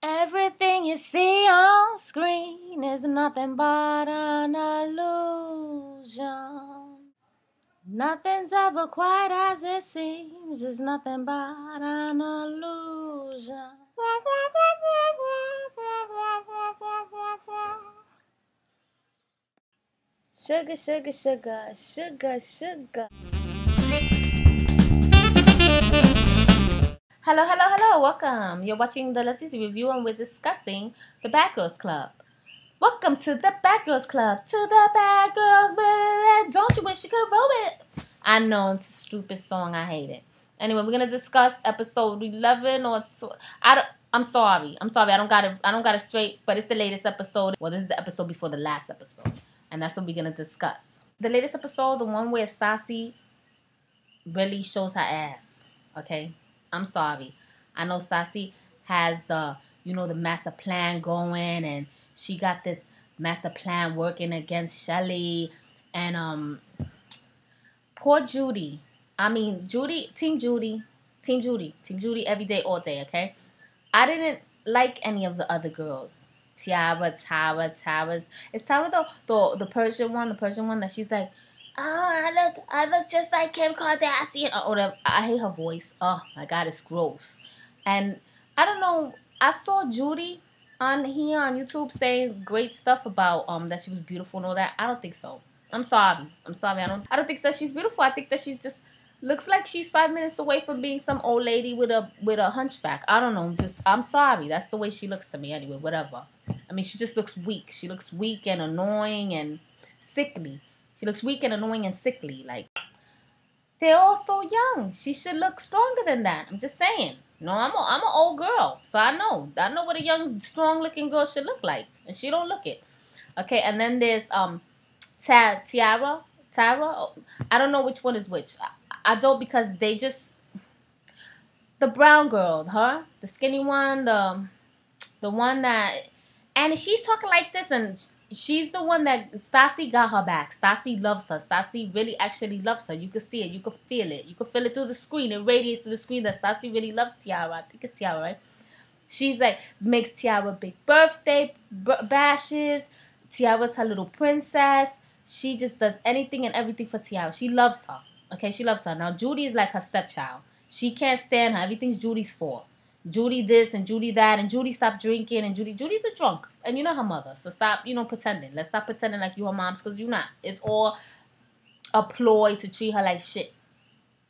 Everything you see on screen is nothing but an illusion. Nothing's ever quite as it seems. It's nothing but an illusion. Sugar, sugar, sugar, sugar, sugar. Hello, hello, hello, welcome. You're watching the Let's Easy Review and we're discussing the Bad Girls Club. Welcome to the Bad Girls Club. To the Bad Girls, baby. Don't you wish you could roll it? I know, it's a stupid song. I hate it. Anyway, we're gonna discuss episode 11 or I'm sorry. I don't got it straight, but it's the latest episode. Well, this is the episode before the last episode. And that's what we're gonna discuss. The latest episode, the one where Stassi really shows her ass. Okay? I'm sorry. I know Stassi has the master plan going, and she got this master plan working against Shelly, and poor Judy. I mean Team Judy every day, all day. Okay, I didn't like any of the other girls. Tiara. Is Tara the Persian one? The Persian one that she's like, oh, I look just like Kim Kardashian. Or I hate her voice. Oh my God, it's gross. And I don't know. I saw Judy on here on YouTube saying great stuff about that she was beautiful and all that. I don't think so. I'm sorry. I don't think that she's beautiful. I think that she just looks like she's 5 minutes away from being some old lady with a hunchback. I don't know. I'm sorry. That's the way she looks to me anyway. Whatever. I mean, she just looks weak. She looks weak and annoying and sickly. She looks weak and annoying and sickly. Like, they're all so young. She should look stronger than that. I'm just saying. No, I'm an old girl, so I know what a young, strong-looking girl should look like, and she don't look it. Okay, and then there's Tiara. I don't know which one is which. I don't, because they just, the brown girl, the skinny one, the one that, and she's talking like this, and she's the one that Stassi got her back. Stassi loves her. Stassi really actually loves her. You can see it. You can feel it. You can feel it through the screen. It radiates through the screen that Stassi really loves Tiara. I think it's Tiara, right? She's like, makes Tiara big birthday bashes. Tiara's her little princess. She just does anything and everything for Tiara. She loves her. Okay, she loves her. Now, Judy is like her stepchild. She can't stand her. Everything's Judy's fault. Judy this and Judy that, and Judy stopped drinking, and Judy's a drunk, and you know her mother, so stop, pretending. Let's stop pretending like you her moms, because you're not. It's all a ploy to treat her like shit,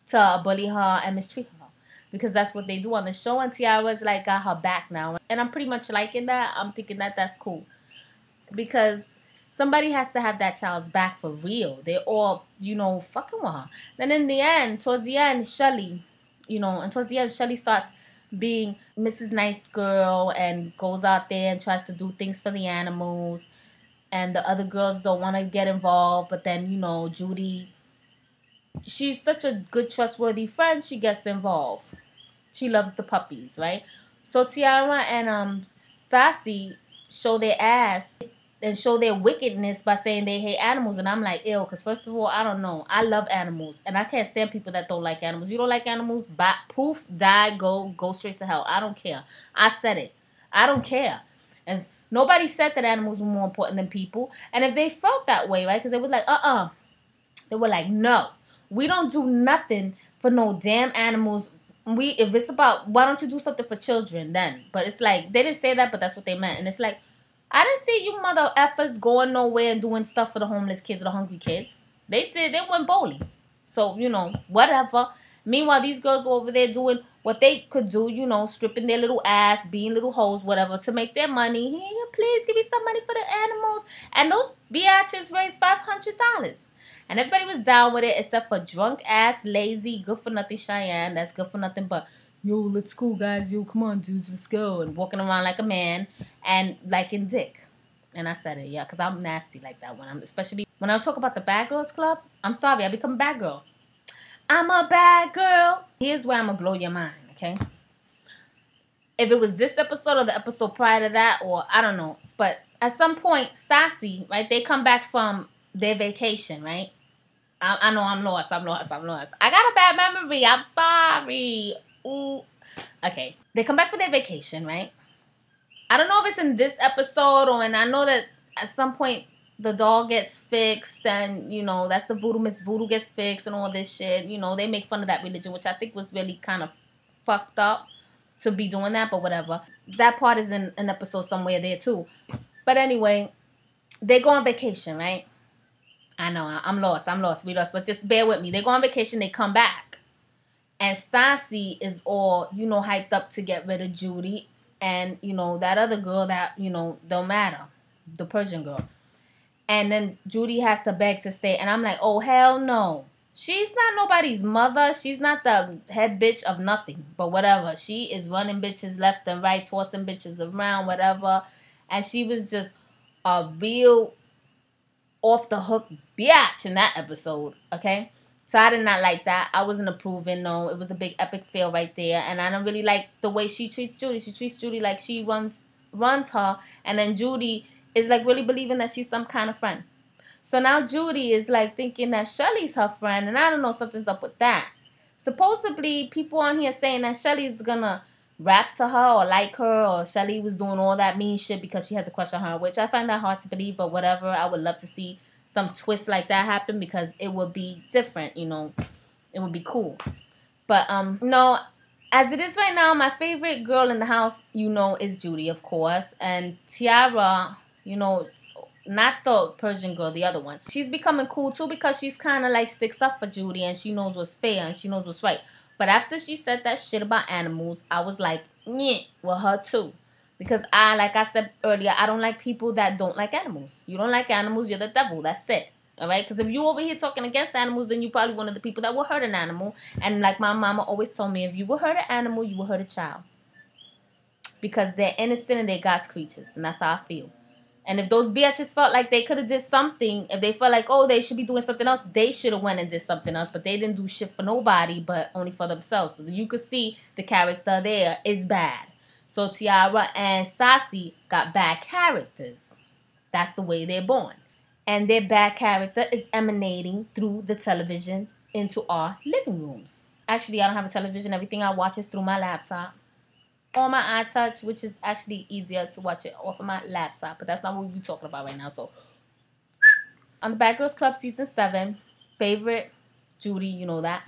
to bully her and mistreat her, because that's what they do on the show, and Tiara's like got her back now, and I'm pretty much liking that. I'm thinking that that's cool, because somebody has to have that child's back for real. They're all, fucking with her. Then in the end, towards the end, Shelly starts being Mrs. Nice Girl and goes out there and tries to do things for the animals, and the other girls don't want to get involved, but then Judy, she's such a good trustworthy friend, she gets involved. She loves the puppies, right? So Tiara and Stassi show their ass and show their wickedness by saying they hate animals, and I'm like, ew, because first of all, I don't know, I love animals, and I can't stand people that don't like animals. You don't like animals? Poof, die, go straight to hell. I don't care. I said it. I don't care. And nobody said that animals were more important than people, and if they felt that way, right, because they were like, they were like, no, we don't do nothing for no damn animals. If it's about, why don't you do something for children then? But it's like, they didn't say that, but that's what they meant, and it's like, I didn't see you mother effers going nowhere and doing stuff for the homeless kids or the hungry kids. They did. They went bowling. So, whatever. Meanwhile, these girls were over there doing what they could do, stripping their little ass, being little hoes, whatever, to make their money. Here, please give me some money for the animals. And those biatches raised $500. And everybody was down with it except for drunk-ass, lazy, good-for-nothing Cheyenne. That's good for nothing but, yo, let's go, guys. Yo, come on, dudes, let's go. And walking around like a man and liking dick. And I said it, yeah, because I'm nasty like that. Especially when I talk about the Bad Girls Club, I'm sorry, I become a bad girl. I'm a bad girl. Here's where I'm going to blow your mind, okay? If it was this episode or the episode prior to that, or I don't know. But at some point, Stassi, right, they come back from their vacation, right? I know I'm lost. I got a bad memory. I'm sorry. Ooh. Okay. They come back for their vacation, right? I don't know if it's in this episode or, and I know that at some point the doll gets fixed, and you know that's the voodoo. Miss Voodoo gets fixed and all this shit. You know they make fun of that religion, which I think was really kind of fucked up to be doing that, but whatever. That part is in an episode somewhere there too. But anyway, they go on vacation, right? I know, I'm lost, we lost, but just bear with me. They go on vacation, they come back. And Stassi is all, you know, hyped up to get rid of Judy. And, you know, that other girl that, you know, don't matter. The Persian girl. And then Judy has to beg to stay. And I'm like, oh, hell no. She's not nobody's mother. She's not the head bitch of nothing. But whatever. She is running bitches left and right, tossing bitches around, whatever. And she was just a real off the hook biatch in that episode. Okay? So I did not like that. I wasn't approving. No, it was a big epic fail right there. And I don't really like the way she treats Judy. She treats Judy like she runs her. And then Judy is like really believing that she's some kind of friend. So now Judy is like thinking that Shelly's her friend. And I don't know, something's up with that. Supposedly, people on here saying that Shelly's gonna rap to her or like her. Or Shelly was doing all that mean shit because she has a crush on her. Which I find that hard to believe. But whatever. I would love to see some twist like that happen because it would be different, you know. It would be cool. But, no, as it is right now, my favorite girl in the house, you know, is Judy, of course. And Tiara, you know, not the Persian girl, the other one. She's becoming cool, too, because she's kind of, like, sticks up for Judy and she knows what's fair and she knows what's right. But after she said that shit about animals, I was like, yeah, with her, too. Because like I said earlier, I don't like people that don't like animals. You don't like animals, you're the devil. That's it. Alright? Because if you over here talking against animals, then you're probably one of the people that will hurt an animal. And like my mama always told me, if you will hurt an animal, you will hurt a child. Because they're innocent and they're God's creatures. And that's how I feel. And if those bitches felt like they could have did something, if they felt like, oh, they should be doing something else, they should have went and did something else. But they didn't do shit for nobody, but only for themselves. So you could see the character there is bad. So Tiara and Stassi got bad characters. That's the way they're born. And their bad character is emanating through the television into our living rooms. Actually, I don't have a television. Everything I watch is through my laptop. Or my iTouch, which is actually easier to watch it off of my laptop. But that's not what we're talking about right now. So, on the Bad Girls Club Season 7, favorite, Judy, you know that.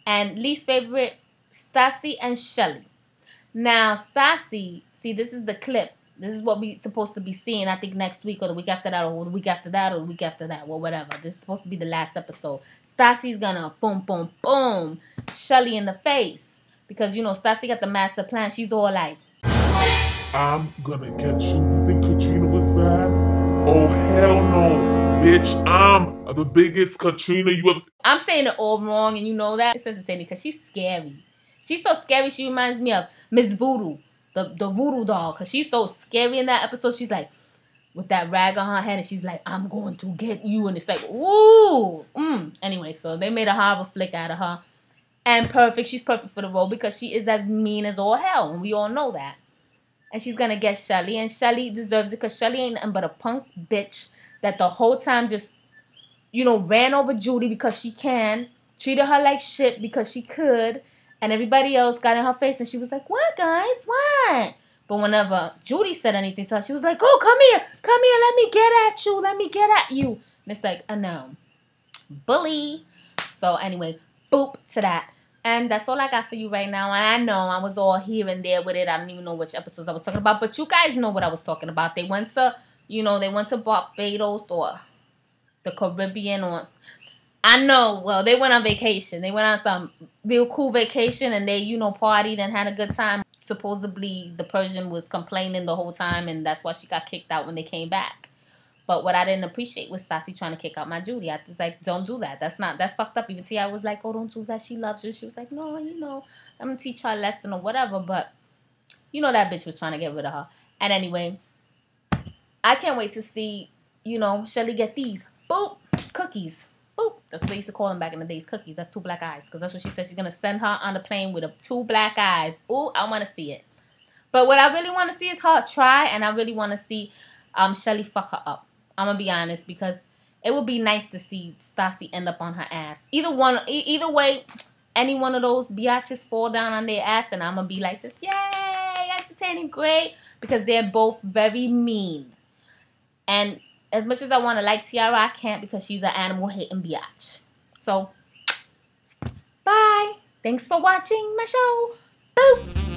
And least favorite, Stassi and Shelly. Now, Stassi, see, this is the clip. This is what we're supposed to be seeing, I think, next week or the week after that or the week after that or the week after that. Well, whatever. This is supposed to be the last episode. Stassi's gonna boom, boom, boom, Shelly in the face. Because, you know, Stassi got the master plan. She's all like, I'm gonna get you. You think Katrina was bad? Oh, hell no. Bitch, I'm the biggest Katrina you ever seen. I'm saying it all wrong, and you know that. It's entertaining because she's scary. She's so scary, she reminds me of Miss Voodoo, the voodoo doll. Because she's so scary in that episode. She's like, with that rag on her head, and she's like, I'm going to get you. And it's like, ooh. Anyway, so they made a horrible flick out of her. And perfect. She's perfect for the role because she is as mean as all hell. And we all know that. And she's going to get Shelly. And Shelly deserves it because Shelly ain't nothing but a punk bitch that the whole time just, you know, ran over Judy because she can. Treated her like shit because she could. And everybody else got in her face. And she was like, what, guys? What? But whenever Judy said anything to her, she was like, oh, come here. Come here. Let me get at you. Let me get at you. And it's like, no. Bully. So anyway, boop to that. And that's all I got for you right now. And I know I was all here and there with it. I don't even know which episodes I was talking about. But you guys know what I was talking about. They went to, you know, they went to Barbados or the Caribbean or... I know. Well, they went on vacation. They went on some real cool vacation and they, you know, partied and had a good time. Supposedly, the Persian was complaining the whole time and that's why she got kicked out when they came back. But what I didn't appreciate was Stassi trying to kick out my Judy. I was like, don't do that. That's fucked up. Even T.I. was like, oh, don't do that. She loves you. She was like, no, you know, I'm going to teach her a lesson or whatever. But, you know, that bitch was trying to get rid of her. And anyway, I can't wait to see, you know, Shelly get these. Boop. Cookies. Boop. That's what they used to call them back in the days. Cookies. That's 2 black eyes. Because that's what she said. She's going to send her on the plane with 2 black eyes. Ooh, I want to see it. But what I really want to see is her try. And I really want to see Shelly fuck her up. I'm going to be honest, because it would be nice to see Stassi end up on her ass. Either way, any one of those biatches fall down on their ass, and I'm going to be like this, yay, entertaining, great. because they're both very mean. And as much as I want to like Tiara, I can't because she's an animal-hating biatch. So, bye. Thanks for watching my show. Boop.